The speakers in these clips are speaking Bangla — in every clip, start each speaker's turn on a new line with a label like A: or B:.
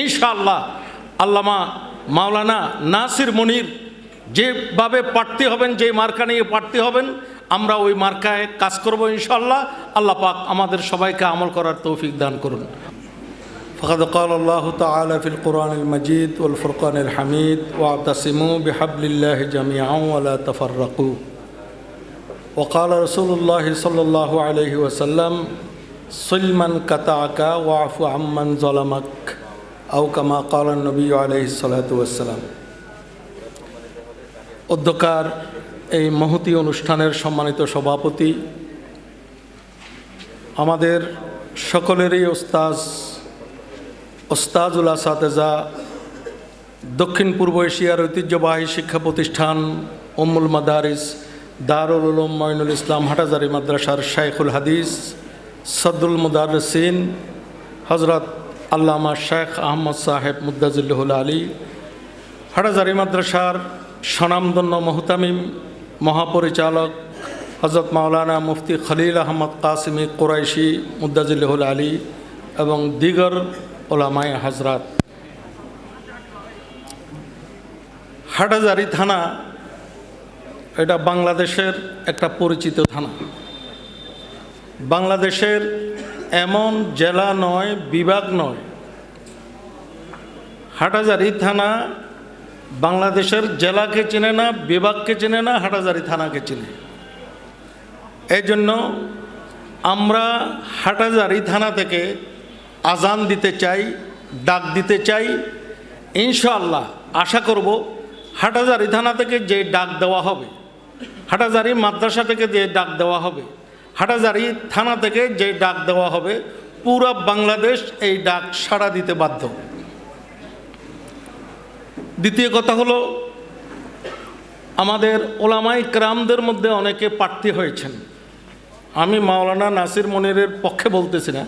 A: ইনশাআল্লাহ আল্লামা মাওলানা নাসির মনির যেভাবে প্রার্থী হবেন, যে মার্কা নিয়ে প্রার্থী হবেন, আমরা ওই মার্কায় কাজ করব ইনশাআল্লাহ। আল্লাহ পাক আমাদের সবাইকে আমল করার তৌফিক দান করুন। فقد قال الله تعالى في القرآن المجيد والفرقان الحميد واعتصموا بحبل الله جميعا ولا تفرقوا. وقال رسول الله صلى الله عليه وسلم صل من قطعك واعف عمن ظلمك أو كما قال النبي عليه الصلاة والسلام. অধ্যক্ষার এই মহতী অনুষ্ঠানের সম্মানিত সভাপতি, আমাদের সকলেরই ওস্তাজুল আসাতেজা, দক্ষিণ পূর্ব এশিয়ার ঐতিহ্যবাহী শিক্ষা প্রতিষ্ঠান উম্মুল মাদারিস দারুল উলুম মঈনুল ইসলাম হাটাজারি মাদ্রাসার শাইখুল হাদিস সদ্দুল মুদাররিসিন হযরত আল্লামা শেখ আহমদ সাহেব মুদ্দাজিল্লাহুল আলী, হাটাজারি মাদ্রাসার স্বনামধন্য মুহতামিম মহাপরিচালক হযরত মাওলানা মুফতি খলিল আহমদ কাসিমি কুরাইশি মুদ্দাজিল্লাহুল আলী এবং দিগর ওলামায়ে হযরত। হাটাজারি থানা এটা বাংলাদেশের একটা পরিচিত থানা। বাংলাদেশের এমন জেলা নয়, বিভাগ নয়, হাটাজারি থানা বাংলাদেশের জেলাকে চেনে না, বিভাগকে চেনে না, হাটাজারি থানাকে চেনে। এই জন্য আমরা হাটাজারি থানা থেকে আজান দিতে চাই, ডাক দিতে চাই। ইনশাআল্লাহ আশা করব হাটাজারি থানা থেকে যে ডাক দেওয়া হবে, হাটাজারি মাদ্রাসা থেকে যে ডাক দেওয়া হবে, হাটাজারি থানা থেকে যে ডাক দেওয়া হবে, পুরো বাংলাদেশ এই ডাক সাড়া দিতে বাধ্য। দ্বিতীয় কথা হলো, আমাদের ওলামায়ে কেরামদের মধ্যে অনেকে প্রার্থী হয়েছেন। আমি মাওলানা নাসির মনিরের পক্ষে বলতেছি না,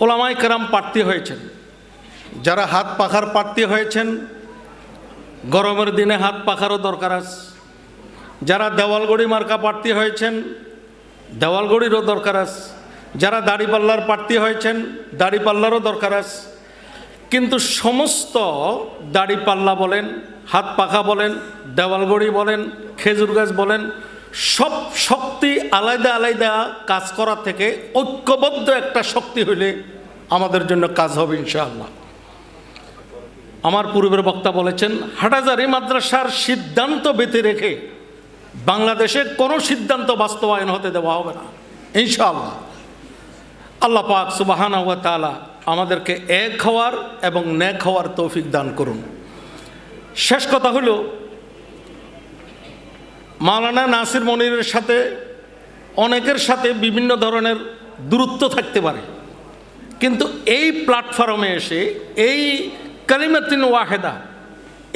A: ওলামায়ে কেরাম প্রার্থী হয়েছেন। যারা হাত পাখার প্রার্থী হয়েছেন, গরমের দিনে হাত পাখারও দরকার আছে। যারা দেওয়ালগড়ি মার্কা প্রার্থী হয়েছেন, দেওয়ালগড়িরও দরকার আছে। যারা দাড়িপাল্লার প্রার্থী হয়েছেন, দাড়িপাল্লারও দরকার আছে। কিন্তু সমস্ত দাড়িপাল্লা বলেন, হাত পাখা বলেন, দেওয়ালগড়ি বলেন, খেজুর গাছ বলেন, সব শক্তি আলাদা আলাদা কাজ করার থেকে ঐক্যবদ্ধ একটা শক্তি হইলে আমাদের জন্য কাজ হবে ইনশাআল্লাহ। আমার পূর্বের বক্তা বলেছেন, হাটাজারি মাদ্রাসার সিদ্ধান্ত বেঁধে রেখে বাংলাদেশে কোনো সিদ্ধান্ত বাস্তবায়ন হতে দেওয়া হবে না ইনশাআল্লাহ। আল্লাহ পাক সুবহানাহু ওয়া তাআলা আমাদেরকে এক হওয়ার এবং নেক হওয়ার তৌফিক দান করুন। শেষ কথা হলো, মাওলানা নাসির মনিরের সাথে অনেকের সাথে বিভিন্ন ধরনের দূরত্ব থাকতে পারে, কিন্তু এই প্ল্যাটফর্মে এসে এই কালিমাতুন ওয়াহিদা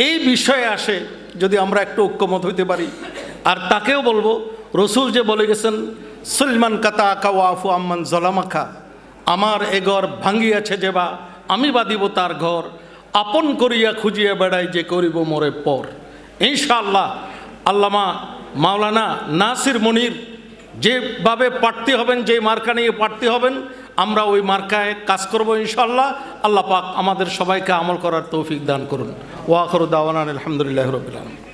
A: এই বিষয়ে আসে যদি আমরা একটু ঐক্যমত হইতে পারি। আর তাকেও বলবো, রসুল যে বলে গেছেন, সুলমান কাতাকা ওয়াফু আম্মান জলামাখা, আমার এ ঘর ভাঙ্গিয়াছে যেবা আমি বাঁধিব তার ঘর, আপন করিয়া খুঁজিয়া বেড়াই যে করিব মোরে পর। ইনশাআল্লাহ আল্লামা মাওলানা নাসির মনির যেভাবে প্রার্থী হবেন, যে মার্কা নিয়ে প্রার্থী হবেন, আমরা ওই মার্কায় কাজ করব ইনশাআল্লাহ। আল্লাহ পাক আমাদের সবাইকে আমল করার তৌফিক দান করুন। ওয়া আখিরু দাওয়ানা আলহামদুলিল্লাহি রাব্বিল আলামিন।